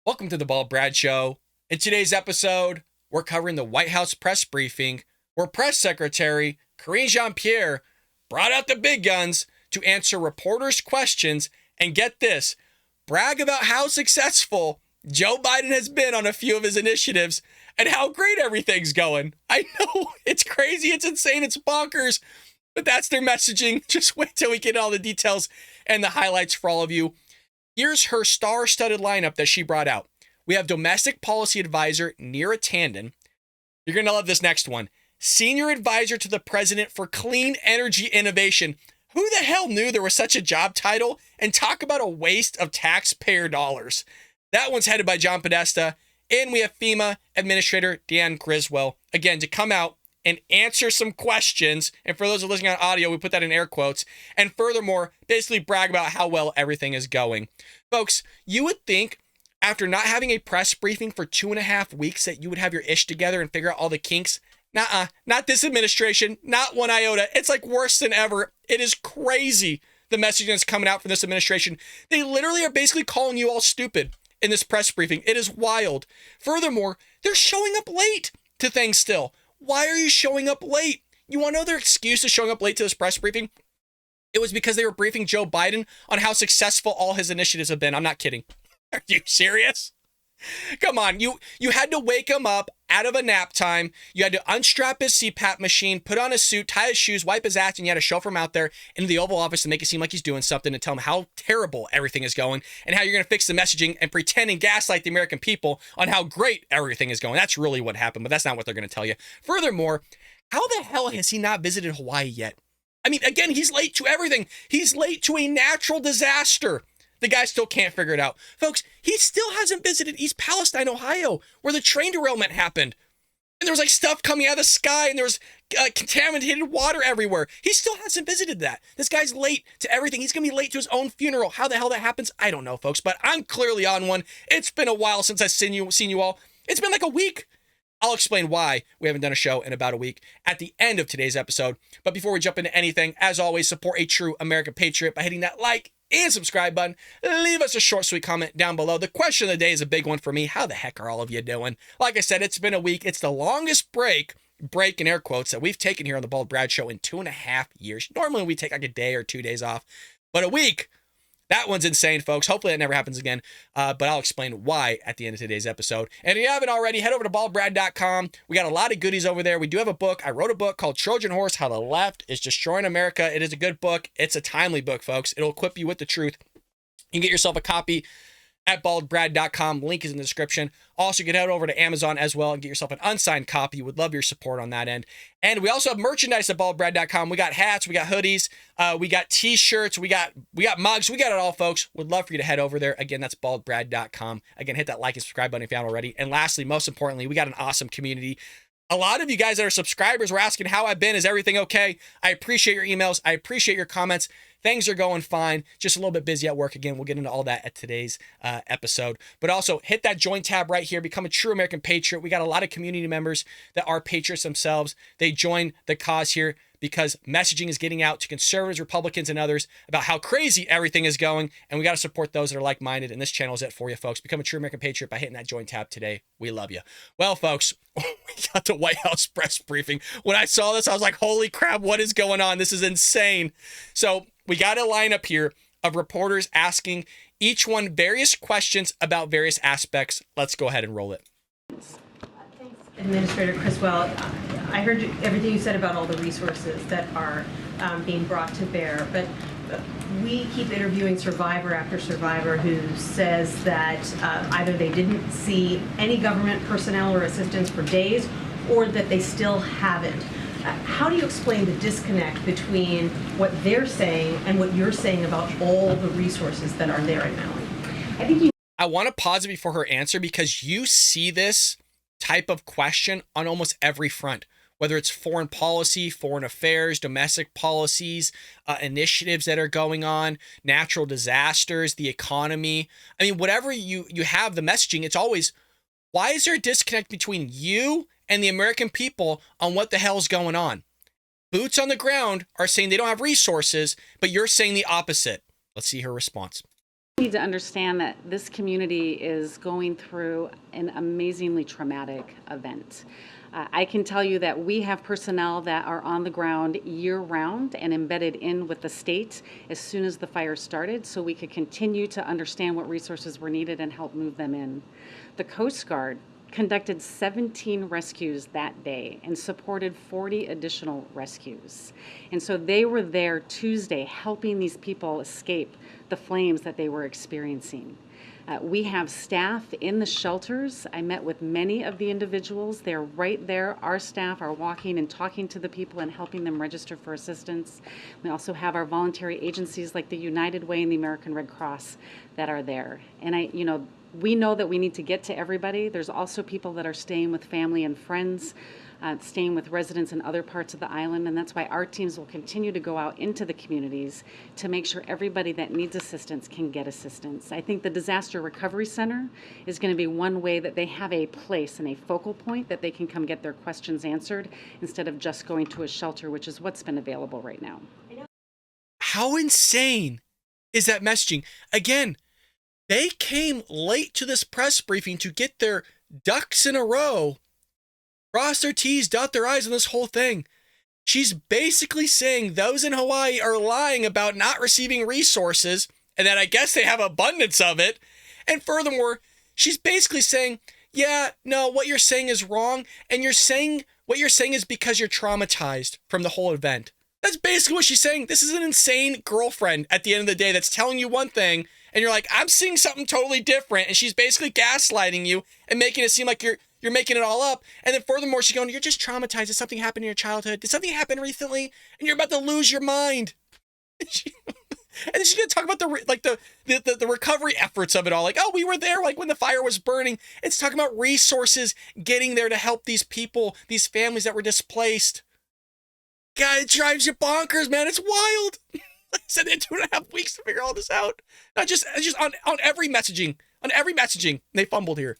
Welcome to the Bald Brad Show. In today's episode, we're covering the White House press briefing where Press Secretary Karine Jean-Pierre brought out the big guns to answer reporters' questions and get this, brag about how successful Joe Biden has been on a few of his initiatives and how great everything's going. I know, it's crazy, it's insane, it's bonkers, but that's their messaging. Just wait till we get all the details and the highlights for all of you. Here's her star-studded lineup that she brought out. We have Domestic Policy Advisor Neera Tanden. You're going to love this next one. Senior Advisor to the President for Clean Energy Innovation. Who the hell knew there was such a job title? And talk about a waste of taxpayer dollars. That one's headed by John Podesta. And we have FEMA Administrator Dan Griswold, again, to come out and answer some questions. And for those who are listening on audio, we put that in air quotes. And furthermore, basically brag about how well everything is going. Folks, you would think after not having a press briefing for 2.5 weeks that you would have your ish together and figure out all the kinks. Nuh-uh, not this administration, not one iota. It's like worse than ever. It is crazy, the messaging that's coming out from this administration. They literally are basically calling you all stupid in this press briefing. It is wild. Furthermore, they're showing up late to things still. Why are you showing up late? You want to know their excuse to showing up late to this press briefing? It was because they were briefing Joe Biden on how successful all his initiatives have been. I'm not kidding. Are you serious? Come on, you had to wake him up out of a nap time. You had to unstrap his CPAP machine, put on his suit, tie his shoes, wipe his ass, and you had to chauffeur him out there into the Oval Office to make it seem like he's doing something and tell him how terrible everything is going and how you're going to fix the messaging and pretend and gaslight the American people on how great everything is going. That's really what happened, but that's not what they're going to tell you. Furthermore, how the hell has he not visited Hawaii yet? I mean, again, he's late to everything. He's late to a natural disaster. The guy still can't figure it out. Folks, he still hasn't visited East Palestine, Ohio, where the train derailment happened. And there was like stuff coming out of the sky and there was contaminated water everywhere. He still hasn't visited that. This guy's late to everything. He's going to be late to his own funeral. How the hell that happens? I don't know, folks, but I'm clearly on one. It's been a while since I've seen you all. It's been like a week. I'll explain why we haven't done a show in about a week at the end of today's episode. But before we jump into anything, as always, support a true American patriot by hitting that like and subscribe button. Leave us a short, sweet comment down below. The question of the day is a big one for me. How the heck are all of you doing? Like I said, it's been a week. It's the longest break in air quotes, that we've taken here on the Bald Brad Show in 2.5 years. Normally we take like a day or 2 days off, but a week, that one's insane, folks. Hopefully that never happens again, but I'll explain why at the end of today's episode. And if you haven't already, head over to baldbrad.com. We got a lot of goodies over there. We do have a book. I wrote a book called Trojan Horse, How the Left is Destroying America. It is a good book. It's a timely book, folks. It'll equip you with the truth. You can get yourself a copy at baldbrad.com. Link is in the description. Also, you can head over to Amazon as well and get yourself an unsigned copy. Would love your support on that end. And we also have merchandise at baldbrad.com. We got hats, we got hoodies, we got t-shirts, we got mugs, we got it all, folks. Would love for you to head over there. Again, that's baldbrad.com. Again, hit that like and subscribe button if you haven't already. And lastly, most importantly, we got an awesome community. A lot of you guys that are subscribers were asking how I've been. Is everything okay? I appreciate your emails. I appreciate your comments. Things are going fine. Just a little bit busy at work. Again, we'll get into all that at today's episode. But also hit that join tab right here. Become a true American patriot. We got a lot of community members that are patriots themselves. They join the cause here because messaging is getting out to conservatives, Republicans, and others about how crazy everything is going. And we got to support those that are like-minded. And this channel is it for you, folks. Become a true American patriot by hitting that join tab today. We love you. Well, folks, we got the White House press briefing. When I saw this, I was like, holy crap, what is going on? This is insane. So we got a lineup here of reporters asking each one various questions about various aspects. Let's go ahead and roll it. Thanks, Administrator Criswell. I heard everything you said about all the resources that are being brought to bear, but we keep interviewing survivor after survivor who says that either they didn't see any government personnel or assistance for days, or that they still haven't. How do you explain the disconnect between what they're saying and what you're saying about all the resources that are there right now? I want to pause it before her answer because you see this type of question on almost every front, whether it's foreign policy, foreign affairs, domestic policies, initiatives that are going on, natural disasters, the economy. I mean, whatever you have the messaging, it's always, why is there a disconnect between you and the American people on what the hell's going on? Boots on the ground are saying they don't have resources, but you're saying the opposite. Let's see her response. Need to understand that this community is going through an amazingly traumatic event. I can tell you that we have personnel that are on the ground year-round and embedded in with the state as soon as the fire started, so we could continue to understand what resources were needed and help move them in. The Coast Guard conducted 17 rescues that day and supported 40 additional rescues. And so they were there Tuesday helping these people escape the flames that they were experiencing. We have staff in the shelters. I met with many of the individuals. They're right there. Our staff are walking and talking to the people and helping them register for assistance. We also have our voluntary agencies like the United Way and the American Red Cross that are there. And we know that we need to get to everybody. There's also people that are staying with family and friends, staying with residents in other parts of the island, and that's why our teams will continue to go out into the communities to make sure everybody that needs assistance can get assistance. I think the Disaster Recovery Center is going to be one way that they have a place and a focal point that they can come get their questions answered instead of just going to a shelter, which is what's been available right now. How insane is that messaging? Again, they came late to this press briefing to get their ducks in a row, cross their T's, dot their I's on this whole thing. She's basically saying those in Hawaii are lying about not receiving resources and that I guess they have abundance of it. And furthermore, she's basically saying, yeah, no, what you're saying is wrong. And what you're saying is because you're traumatized from the whole event. That's basically what she's saying. This is an insane girlfriend at the end of the day that's telling you one thing, and you're like, I'm seeing something totally different. And she's basically gaslighting you and making it seem like you're making it all up. And then furthermore, she's going, you're just traumatized. Did something happen in your childhood? Did something happen recently? And you're about to lose your mind. And then she's going to talk about the recovery efforts of it all. Like, oh, we were there like when the fire was burning. It's talking about resources getting there to help these people, these families that were displaced. God, it drives you bonkers, man. It's wild. Like I said, they had 2.5 weeks to figure all this out. Not just on every messaging. On every messaging, they fumbled here.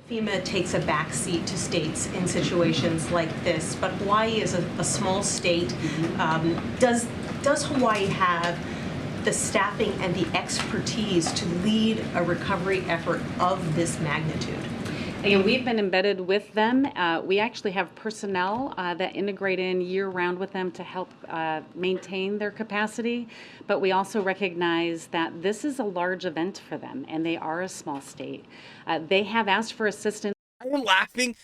FEMA takes a backseat to states in situations like this, but Hawaii is a small state. Does Hawaii have the staffing and the expertise to lead a recovery effort of this magnitude? Again, we've been embedded with them. We actually have personnel that integrate in year-round with them to help maintain their capacity, but we also recognize that this is a large event for them, and they are a small state. They have asked for assistance. I'm laughing.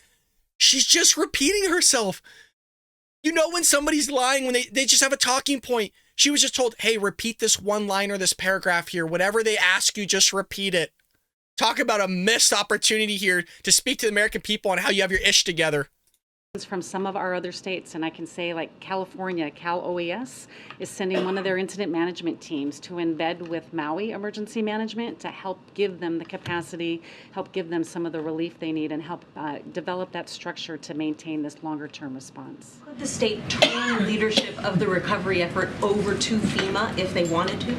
She's just repeating herself. You know when somebody's lying, when they just have a talking point. She was just told, hey, repeat this one line or this paragraph here. Whatever they ask you, just repeat it. Talk about a missed opportunity here to speak to the American people on how you have your ish together. From some of our other states, and I can say like California, Cal OES is sending one of their incident management teams to embed with Maui Emergency Management to help give them the capacity, help give them some of the relief they need, and help develop that structure to maintain this longer term response. Could the state turn leadership of the recovery effort over to FEMA if they wanted to?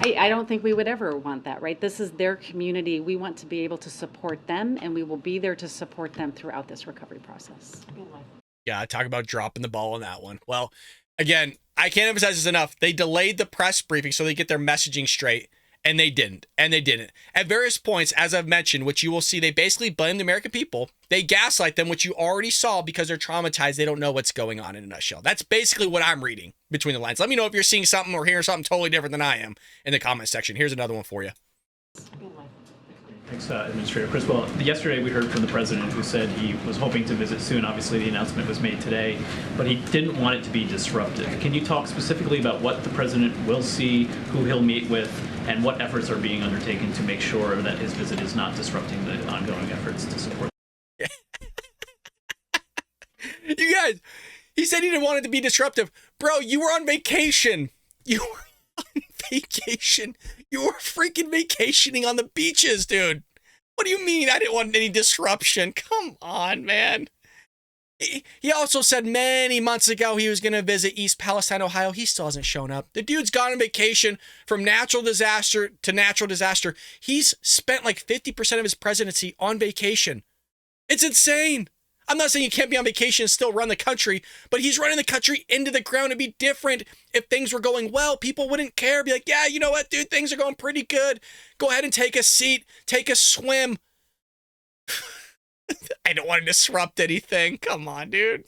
I don't think we would ever want that, right? This is their community. We want to be able to support them, and we will be there to support them throughout this recovery process. Yeah, talk about dropping the ball on that one. Well, again, I can't emphasize this enough. They delayed the press briefing so they get their messaging straight, and they didn't. At various points, as I've mentioned, which you will see, they basically blame the American people. They gaslight them, which you already saw because they're traumatized. They don't know what's going on in a nutshell. That's basically what I'm reading between the lines. Let me know if you're seeing something or hearing something totally different than I am in the comment section. Here's another one for you. Thanks, Administrator Criswell. Yesterday we heard from the president who said he was hoping to visit soon. Obviously the announcement was made today, but he didn't want it to be disruptive. Can you talk specifically about what the president will see, who he'll meet with, and what efforts are being undertaken to make sure that his visit is not disrupting the ongoing efforts to support? You guys, he said he didn't want it to be disruptive. Bro, you were on vacation. You were on vacation. You were freaking vacationing on the beaches, dude. What do you mean I didn't want any disruption? Come on, man. He also said many months ago he was going to visit East Palestine, Ohio. He still hasn't shown up. The dude's gone on vacation from natural disaster to natural disaster. He's spent like 50% of his presidency on vacation. It's insane. I'm not saying you can't be on vacation and still run the country, but he's running the country into the ground. It'd be different if things were going well. People wouldn't care. Be like, yeah, you know what, dude, things are going pretty good. Go ahead and take a seat, take a swim. I don't want to disrupt anything. Come on, dude.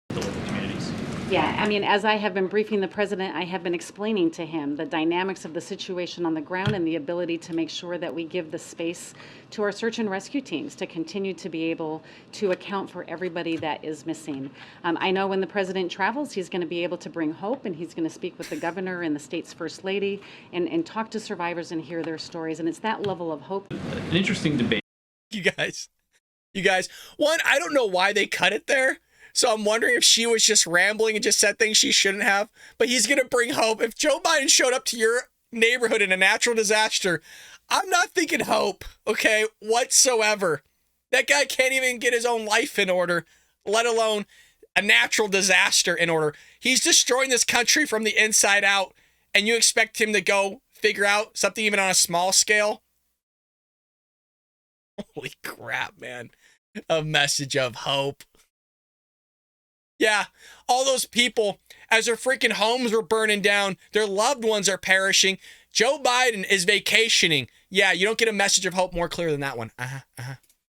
The local communities. Yeah, I mean, as I have been briefing the president, I have been explaining to him the dynamics of the situation on the ground and the ability to make sure that we give the space to our search and rescue teams to continue to be able to account for everybody that is missing. I know when the president travels, he's going to be able to bring hope, and he's going to speak with the governor and the state's first lady and talk to survivors and hear their stories. And it's that level of hope. An interesting debate. You guys, one, I don't know why they cut it there. So I'm wondering if she was just rambling and just said things she shouldn't have. But he's going to bring hope. If Joe Biden showed up to your neighborhood in a natural disaster, I'm not thinking hope, okay, whatsoever. That guy can't even get his own life in order, let alone a natural disaster in order. He's destroying this country from the inside out, and you expect him to go figure out something even on a small scale? Holy crap, man. A message of hope. Yeah, all those people, as their freaking homes were burning down, their loved ones are perishing. Joe Biden is vacationing. Yeah, you don't get a message of hope more clear than that one.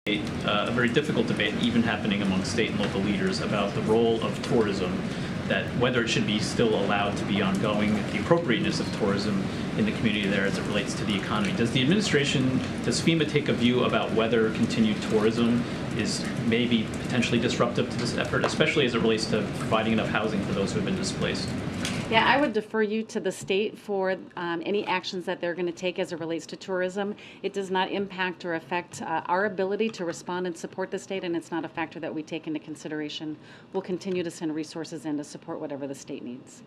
A very difficult debate, even happening among state and local leaders, about the role of tourism, that whether it should be still allowed to be ongoing, the appropriateness of tourism in the community there as it relates to the economy. Does the administration, does FEMA take a view about whether continued tourism is maybe potentially disruptive to this effort, especially as it relates to providing enough housing for those who have been displaced? Yeah, I would defer you to the state for any actions that they're going to take as it relates to tourism. It does not impact or affect our ability to respond and support the state, and it's not a factor that we take into consideration. We'll continue to send resources in to support whatever the state needs.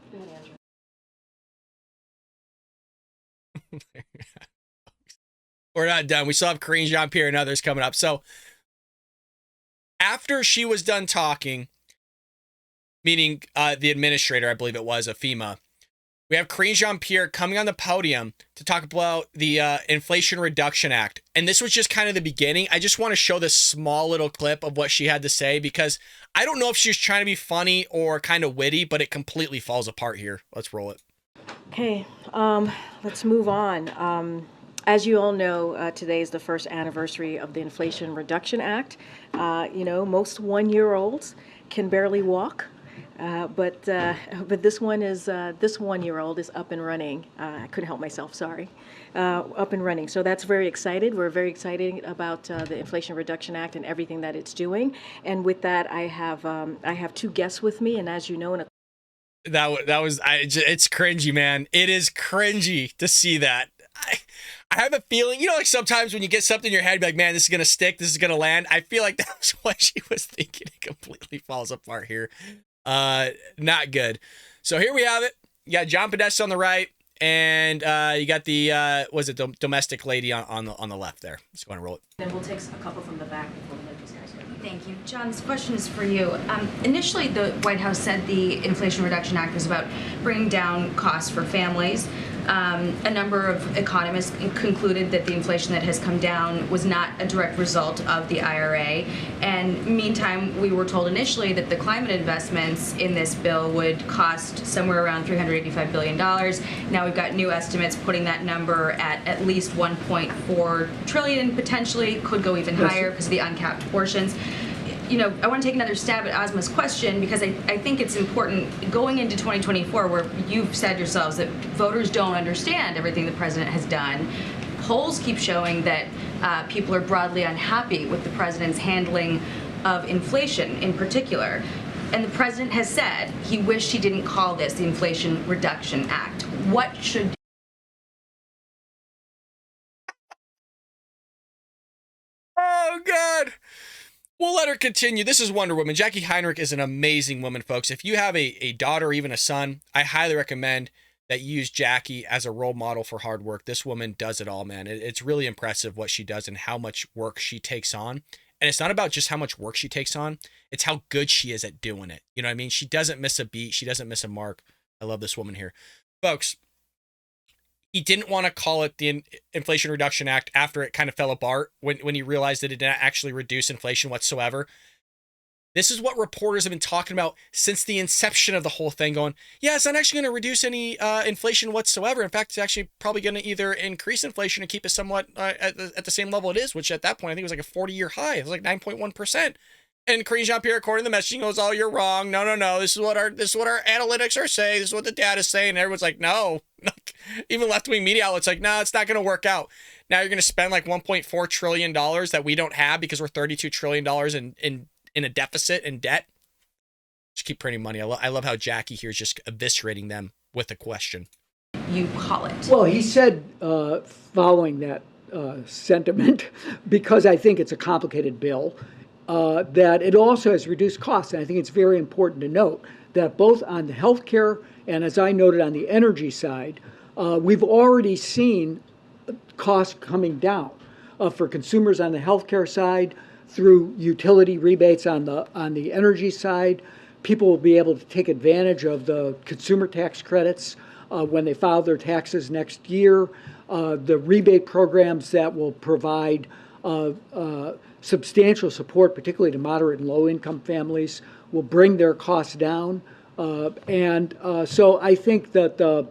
We're not done. We still have Karine Jean-Pierre and others coming up. So after she was done talking, meaning the administrator, I believe it was, of FEMA, we have Karine Jean-Pierre coming on the podium to talk about the Inflation Reduction Act. And this was just kind of the beginning. I just want to show this small little clip of what she had to say, because I don't know if she was trying to be funny or kind of witty, but it completely falls apart here. Let's roll it. Okay, let's move on. As you all know, today is the first anniversary of the Inflation Reduction Act. Most one-year-olds can barely walk, but this one is this one-year-old is up and running. I couldn't help myself. Sorry, up and running. So that's very excited. We're very excited about the Inflation Reduction Act and everything that it's doing. And with that, I have two guests with me, and as you know, it's cringy, man. It is cringy to see that. I have a feeling, like sometimes when you get something in your head, be like, man, this is going to stick, this is going to land. I feel like that was what she was thinking. It completely falls apart here. Not good. So here we have it. You got John Podesta on the right, and you got the, domestic lady on the left there. Let's go ahead and roll it. Then we'll take a couple from the back before we let these guys go. Thank you. John, this question is for you. Initially, the White House said the Inflation Reduction Act was about bringing down costs for families. A number of economists concluded that the inflation that has come down was not a direct result of the IRA. And meantime, we were told initially that the climate investments in this bill would cost somewhere around $385 billion. Now we've got new estimates putting that number at least $1.4 trillion, potentially, could go even higher because of the uncapped portions. I want to take another stab at Asma's question, because I think it's important going into 2024, where you've said yourselves that voters don't understand everything the president has done. Polls keep showing that people are broadly unhappy with the president's handling of inflation in particular. And the president has said he wished he didn't call this the Inflation Reduction Act. What should Oh, God. We'll let her continue. This is Wonder Woman. Jackie Heinrich is an amazing woman, folks. If you have a daughter or even a son, I highly recommend that you use Jackie as a role model for hard work. This woman does it all, man. It's really impressive what she does and how much work she takes on. And it's not about just how much work she takes on. It's how good she is at doing it. You know what I mean? She doesn't miss a beat. She doesn't miss a mark. I love this woman here. Folks, he didn't want to call it the Inflation Reduction Act after it kind of fell apart when he realized that it didn't actually reduce inflation whatsoever. This is what reporters have been talking about since the inception of the whole thing, going, yeah, it's not actually going to reduce any inflation whatsoever. In fact, it's actually probably going to either increase inflation and keep it somewhat at the same level it is, which at that point, I think it was like a 40-year high. It was like 9.1%. And Karine Jean-Pierre, according to the messaging, goes, oh, you're wrong. No. This is what our analytics are saying. This is what the data's saying. And everyone's like, no. Even left-wing media outlets like, no, it's not going to work out. Now you're going to spend like $1.4 trillion that we don't have because we're $32 trillion in a deficit and debt. Just keep printing money. I love how Jackie here is just eviscerating them with a question. You call it. Well, he said, following that sentiment, because I think it's a complicated bill, that it also has reduced costs. And I think it's very important to note that both on the healthcare and, as I noted, on the energy side, we've already seen costs coming down for consumers on the healthcare side through utility rebates on the energy side. People will be able to take advantage of the consumer tax credits when they file their taxes next year. The rebate programs that will provide substantial support, particularly to moderate and low-income families, will bring their costs down. So I think that the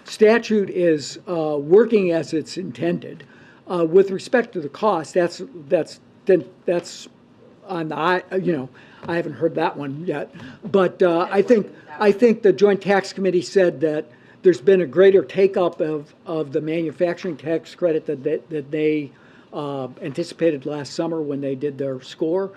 statute is working as it's intended. With respect to the cost, that's on the, I haven't heard that one yet. But I think the Joint Tax Committee said that there's been a greater take-up of the manufacturing tax credit that they anticipated last summer when they did their score.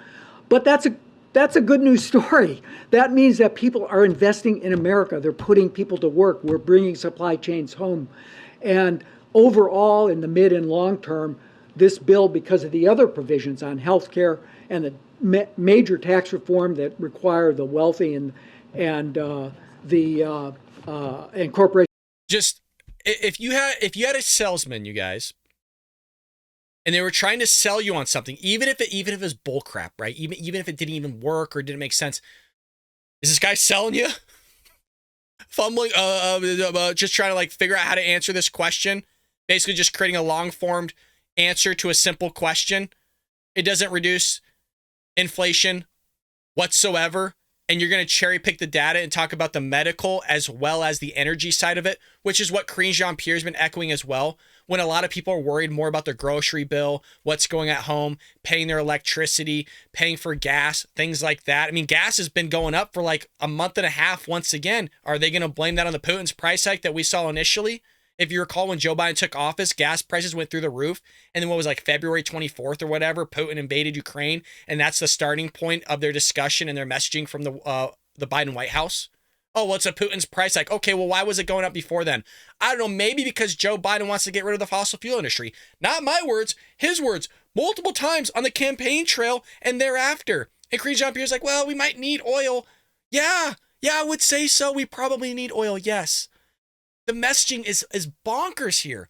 But that's a good news story. That means that people are investing in America. They're putting people to work. We're bringing supply chains home. And overall, in the mid and long term, this bill, because of the other provisions on health care and the major tax reform that require the wealthy and corporations. Just if you had a salesman, you guys, and they were trying to sell you on something, even if it was bullcrap, right? Even if it didn't even work or didn't make sense, is this guy selling you? Fumbling, just trying to like figure out how to answer this question. Basically, just creating a long-formed answer to a simple question. It doesn't reduce inflation whatsoever. And you're going to cherry pick the data and talk about the medical as well as the energy side of it, which is what Karine Jean-Pierre has been echoing as well. When a lot of people are worried more about their grocery bill, what's going at home, paying their electricity, paying for gas, things like that. I mean, gas has been going up for like a month and a half once again. Are they going to blame that on the Putin's price hike that we saw initially? If you recall, when Joe Biden took office, gas prices went through the roof. And then what was like February 24th or whatever, Putin invaded Ukraine. And that's the starting point of their discussion and their messaging from the Biden White House. Oh, well, it's a Putin's price hike. Okay, well, why was it going up before then? I don't know, maybe because Joe Biden wants to get rid of the fossil fuel industry. Not my words, his words, multiple times on the campaign trail and thereafter. And Karine Jean-Pierre's like, well, we might need oil. Yeah, I would say so. We probably need oil, yes. The messaging is bonkers here.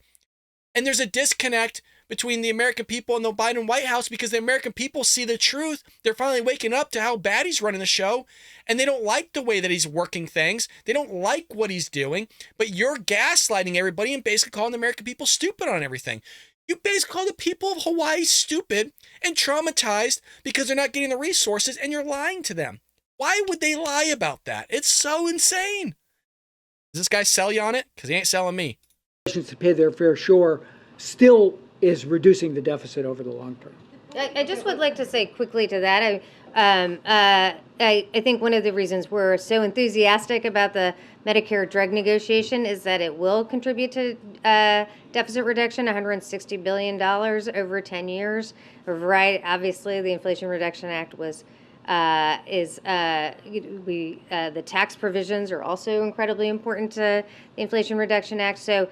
And there's a disconnect between the American people and the Biden White House because the American people see the truth. They're finally waking up to how bad he's running the show. And they don't like the way that he's working things. They don't like what he's doing. But you're gaslighting everybody and basically calling the American people stupid on everything. You basically call the people of Hawaii stupid and traumatized because they're not getting the resources, and you're lying to them. Why would they lie about that? It's so insane. Does this guy sell you on it? Because he ain't selling me. To pay their fair share still is reducing the deficit over the long term. I just would like to say quickly to that, I think one of the reasons we're so enthusiastic about the Medicare drug negotiation is that it will contribute to deficit reduction, $160 billion over 10 years. Right, obviously, the Inflation Reduction Act was the tax provisions are also incredibly important to the Inflation Reduction Act. So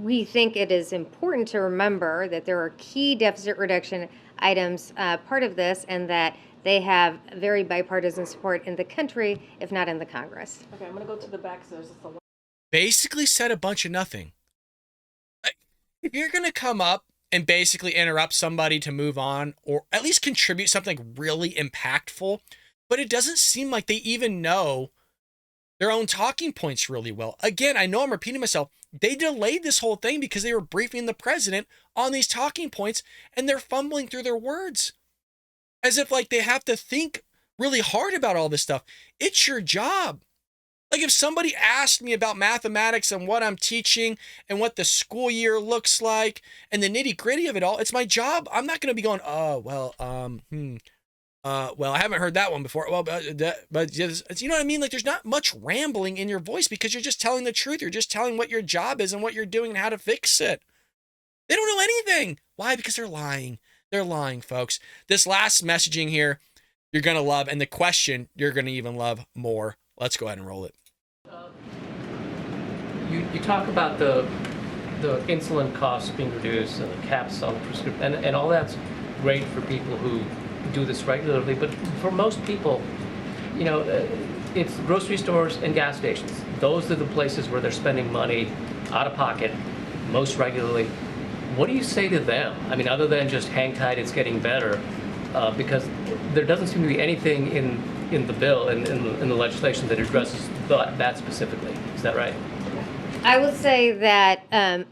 we think it is important to remember that there are key deficit reduction items part of this, and that they have very bipartisan support in the country, if not in the Congress. Okay, I'm going to go to the back. So there's just a lot. Basically said a bunch of nothing. If you're going to come up and basically interrupt somebody to move on, or at least contribute something really impactful, but it doesn't seem like they even know their own talking points really well. Again, I know I'm repeating myself. They delayed this whole thing because they were briefing the president on these talking points, and they're fumbling through their words. As if like they have to think really hard about all this stuff. It's your job. Like if somebody asked me about mathematics and what I'm teaching and what the school year looks like and the nitty gritty of it all, it's my job. I'm not going to be going, oh, well, well, I haven't heard that one before. Well, but you know what I mean? Like there's not much rambling in your voice because you're just telling the truth. You're just telling what your job is and what you're doing and how to fix it. They don't know anything. Why? Because they're lying. They're lying, folks. This last messaging here, you're going to love. And the question, you're going to even love more. Let's go ahead and roll it. You talk about the insulin costs being reduced and the caps on prescription, and all that's great for people who do this regularly, but for most people, you know, it's grocery stores and gas stations. Those are the places where they're spending money out of pocket most regularly. What do you say to them? I mean, other than just hang tight, it's getting better, because there doesn't seem to be anything in the bill and in the legislation that addresses that specifically. Is that right? I will say that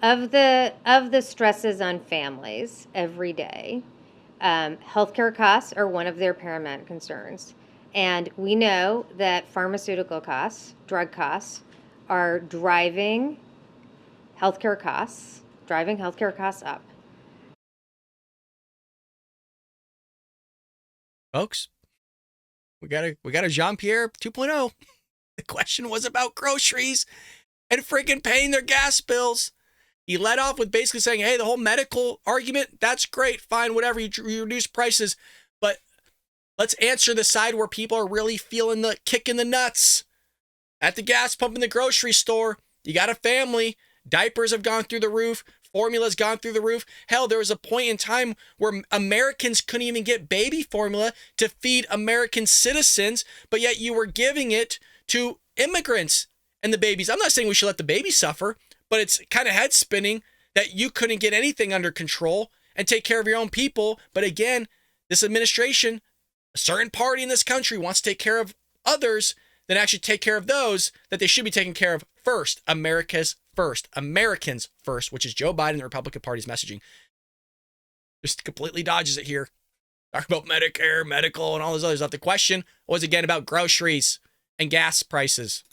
of the stresses on families every day, healthcare costs are one of their paramount concerns. And we know that pharmaceutical costs, drug costs, are driving healthcare costs up. Folks, we got a Jean-Pierre 2.0. The question was about groceries and freaking paying their gas bills. He led off with basically saying, hey, the whole medical argument, that's great, fine, whatever, you reduce prices. But let's answer the side where people are really feeling the kick in the nuts. At the gas pump in the grocery store, you got a family, diapers have gone through the roof, formula's gone through the roof. Hell, there was a point in time where Americans couldn't even get baby formula to feed American citizens, but yet you were giving it to immigrants and the babies. I'm not saying we should let the babies suffer, but it's kind of head spinning that you couldn't get anything under control and take care of your own people. But again, this administration, a certain party in this country wants to take care of others than actually take care of those that they should be taking care of first. America's first. Americans first, which is Joe Biden and the Republican Party's messaging. Just completely dodges it here. Talk about Medicare, medical, and all this other stuff. The question was again about groceries and gas prices.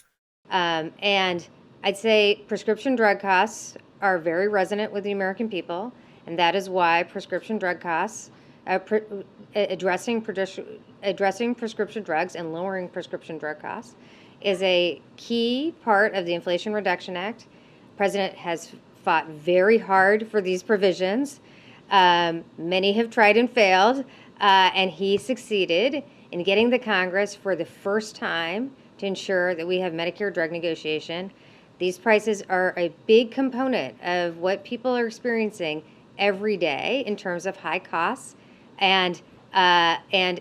And I'd say prescription drug costs are very resonant with the American people, and that is why prescription drug costs, addressing prescription drugs and lowering prescription drug costs is a key part of the Inflation Reduction Act. The President has fought very hard for these provisions. Many have tried and failed, and he succeeded in getting the Congress for the first time to ensure that we have Medicare drug negotiation. These prices are a big component of what people are experiencing every day in terms of high costs, and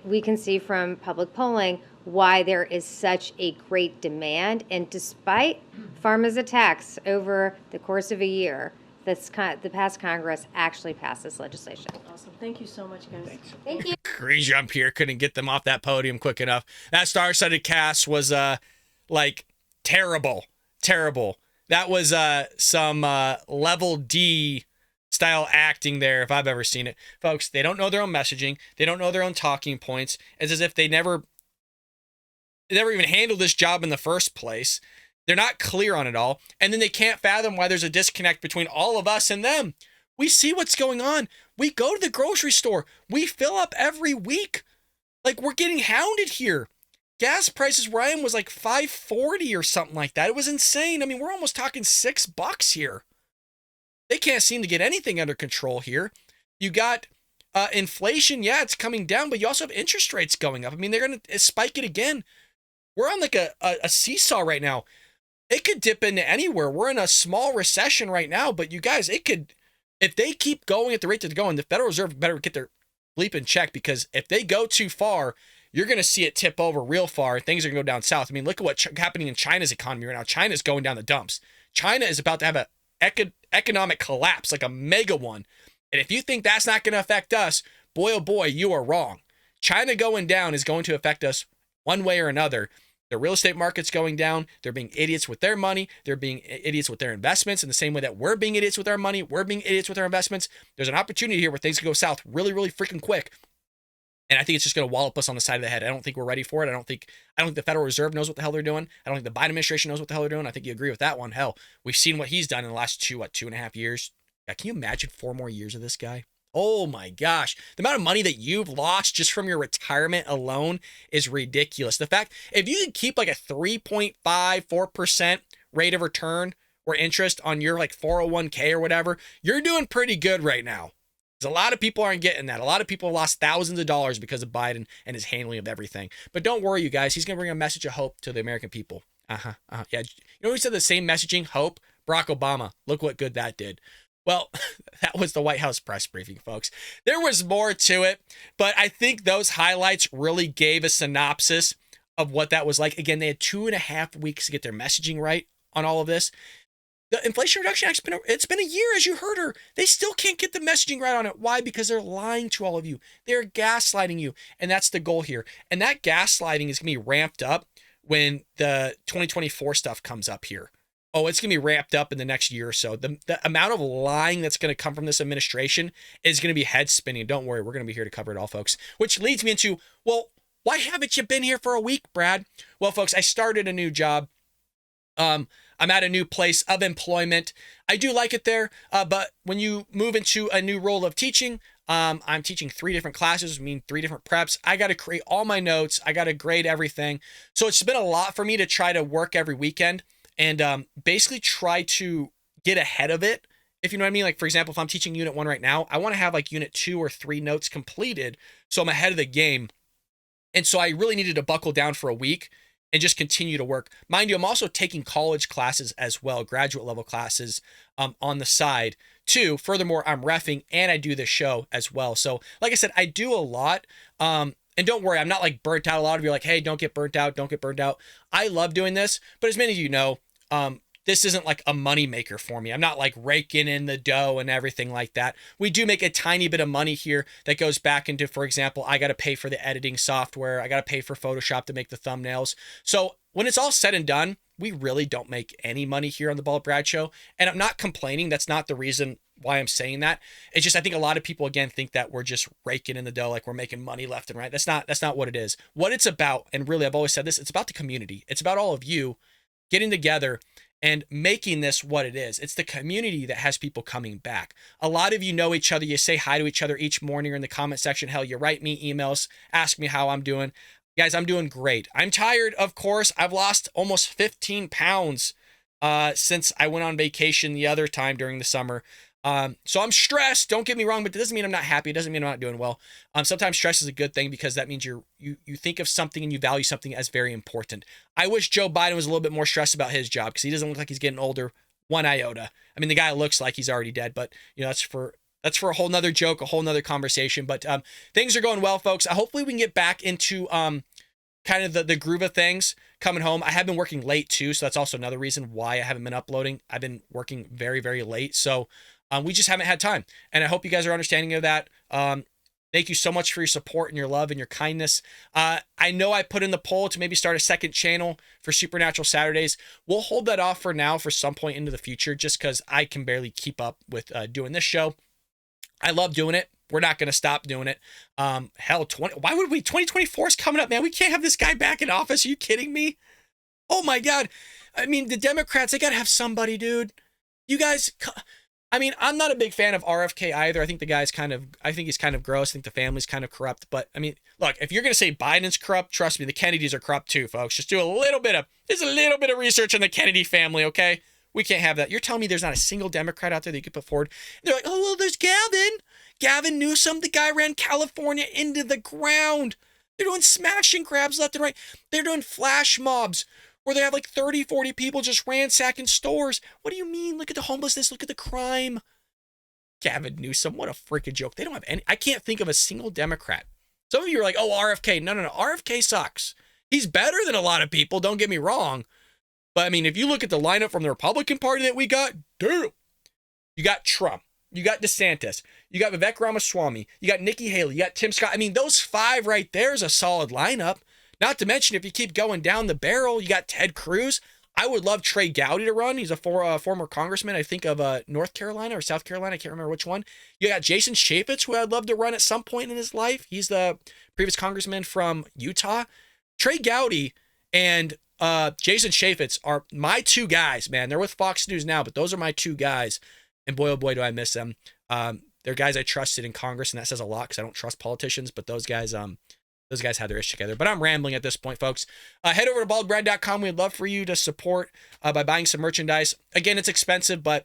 we can see from public polling why there is such a great demand. And despite pharma's attacks over the course of a year, the past Congress actually passed this legislation. Awesome. Thank you so much, guys. Thanks. Thank you. Karine Jean-Pierre couldn't get them off that podium quick enough. That star-studded cast was like terrible. That was some level D style acting there if I've ever seen it. Folks, they don't know their own messaging. They don't know their own talking points. It's as if they never even handled this job in the first place. They're not clear on it all. And then they can't fathom why there's a disconnect between all of us and them. We see what's going on. We go to the grocery store. We fill up every week. Like, we're getting hounded here. Gas prices where I am was like $5.40 or something like that. It was insane. I mean, we're almost talking $6 here. They can't seem to get anything under control here. You got inflation. Yeah, it's coming down, but you also have interest rates going up. I mean, they're going to spike it again. We're on like a seesaw right now. It could dip into anywhere. We're in a small recession right now, but you guys, it could, if they keep going at the rate that they're going, the Federal Reserve better get their bleep in check, because if they go too far, you're going to see it tip over real far. Things are going to go down south. I mean, look at what's happening in China's economy right now. China's going down the dumps. China is about to have an economic collapse, like a mega one. And if you think that's not going to affect us, boy, oh boy, you are wrong. China going down is going to affect us one way or another. The real estate market's going down. They're being idiots with their money. They're being idiots with their investments in the same way that we're being idiots with our money. We're being idiots with our investments. There's an opportunity here where things can go south really, really freaking quick. And I think it's just going to wallop us on the side of the head. I don't think we're ready for it. I don't think the Federal Reserve knows what the hell they're doing. I don't think the Biden administration knows what the hell they're doing. I think you agree with that one. Hell, we've seen what he's done in the last 2.5 years. Yeah, can you imagine 4 more years of this guy? Oh my gosh. The amount of money that you've lost just from your retirement alone is ridiculous. The fact, if you can keep like a 3.54% rate of return or interest on your like 401k or whatever, you're doing pretty good right now. Because a lot of people aren't getting that. A lot of people have lost thousands of dollars because of Biden and his handling of everything. But don't worry, you guys. He's going to bring a message of hope to the American people. Yeah. You know who said the same messaging? Hope? Barack Obama. Look what good that did. Well, that was the White House press briefing, folks. There was more to it, but I think those highlights really gave a synopsis of what that was like. Again, they had 2.5 weeks to get their messaging right on all of this. The Inflation Reduction Act, it's been a year, as you heard her. They still can't get the messaging right on it. Why? Because they're lying to all of you. They're gaslighting you, and that's the goal here. And that gaslighting is going to be ramped up when the 2024 stuff comes up here. Oh, it's going to be ramped up in the next year or so. The amount of lying that's going to come from this administration is going to be head spinning. Don't worry, we're going to be here to cover it all, folks. Which leads me into, well, why haven't you been here for a week, Brad? Well, folks, I started a new job. I'm at a new place of employment. I do like it there, but when you move into a new role of teaching, I'm teaching 3 different classes, I mean 3 different preps. I got to create all my notes. I got to grade everything. So it's been a lot for me to try to work every weekend and basically try to get ahead of it. If you know what I mean? Like, for example, if I'm teaching Unit 1 right now, I want to have like Unit 2 or 3 notes completed so I'm ahead of the game. And so I really needed to buckle down for a week and just continue to work. Mind you, I'm also taking college classes as well, graduate level classes on the side too. Furthermore, I'm reffing and I do this show as well. So like I said, I do a lot. And don't worry, I'm not like burnt out. A lot of you are like, hey, don't get burnt out. Don't get burned out. I love doing this, but as many of you know, this isn't like a money maker for me. I'm not like raking in the dough and everything like that. We do make a tiny bit of money here that goes back into, for example, I got to pay for the editing software. I got to pay for Photoshop to make the thumbnails. So when it's all said and done, we really don't make any money here on the Bald Brad Show. And I'm not complaining. That's not the reason why I'm saying that. It's just, I think a lot of people, again, think that we're just raking in the dough, like we're making money left and right. That's not what it is. What it's about, and really, I've always said this, it's about the community. It's about all of you getting together and making this what it is. It's the community that has people coming back. A lot of you know each other. You say hi to each other each morning or in the comment section. Hell, you write me emails, ask me how I'm doing. Guys, I'm doing great. I'm tired, of course. I've lost almost 15 pounds since I went on vacation the other time during the summer. So I'm stressed. Don't get me wrong, but it doesn't mean I'm not happy. It doesn't mean I'm not doing well. Sometimes stress is a good thing because that means you think of something and you value something as very important. I wish Joe Biden was a little bit more stressed about his job because he doesn't look like he's getting older one iota. I mean, the guy looks like he's already dead, but you know, that's for a whole nother joke, a whole nother conversation. But things are going well, folks. Hopefully we can get back into kind of the groove of things coming home. I have been working late too, so that's also another reason why I haven't been uploading. I've been working very, very late, so we just haven't had time. And I hope you guys are understanding of that. Thank you so much for your support and your love and your kindness. I know I put in the poll to maybe start a second channel for Supernatural Saturdays. We'll hold that off for now for some point into the future, just because I can barely keep up with doing this show. I love doing it. We're not going to stop doing it. Hell, why would we? 2024 is coming up, man. We can't have this guy back in office. Are you kidding me? Oh my God. I mean, the Democrats, they got to have somebody, dude. You guys, I mean, I'm not a big fan of RFK either. I think he's kind of gross. I think the family's kind of corrupt. But I mean, look, if you're going to say Biden's corrupt, trust me, the Kennedys are corrupt too, folks. Just do a little bit of research on the Kennedy family, okay? We can't have that. You're telling me there's not a single Democrat out there that you could put forward? They're like, oh, well, there's Gavin Newsom. The guy ran California into the ground. They're doing smash and grabs left and right. They're doing flash mobs where they have like 30, 40 people just ransacking stores. What do you mean? Look at the homelessness. Look at the crime. Gavin Newsom, what a freaking joke. They don't have any. I can't think of a single Democrat. Some of you are like, oh, RFK. No. RFK sucks. He's better than a lot of people. Don't get me wrong. But I mean, if you look at the lineup from the Republican Party that we got, dude, you got Trump, you got DeSantis, you got Vivek Ramaswamy, you got Nikki Haley, you got Tim Scott. I mean, those 5 right there is a solid lineup. Not to mention, if you keep going down the barrel, you got Ted Cruz. I would love Trey Gowdy to run. He's a former congressman, I think, of North Carolina or South Carolina. I can't remember which one. You got Jason Chaffetz, who I'd love to run at some point in his life. He's the previous congressman from Utah. Trey Gowdy and Jason Chaffetz are my two guys, man. They're with Fox News now, but those are my two guys. And boy, oh boy, do I miss them. They're guys I trusted in Congress, and that says a lot because I don't trust politicians, but those guys had their ish together. But I'm rambling at this point, folks. Head over to baldbrad.com. We'd love for you to support by buying some merchandise. Again, it's expensive, but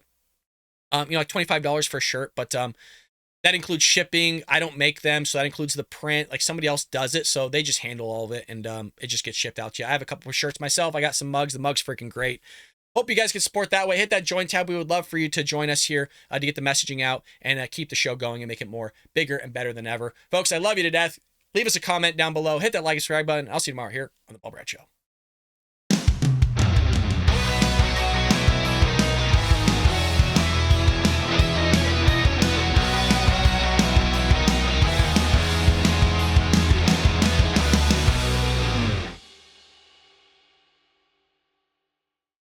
like $25 for a shirt, but that includes shipping. I don't make them, so that includes the print. Like somebody else does it, so they just handle all of it, and it just gets shipped out to you. I have a couple of shirts myself. I got some mugs. The mug's freaking great. Hope you guys can support that way. Hit that join tab. We would love for you to join us here to get the messaging out and keep the show going and make it more bigger and better than ever. Folks, I love you to death. Leave us a comment down below. Hit that like and subscribe button. I'll see you tomorrow here on The Bald Brad Show.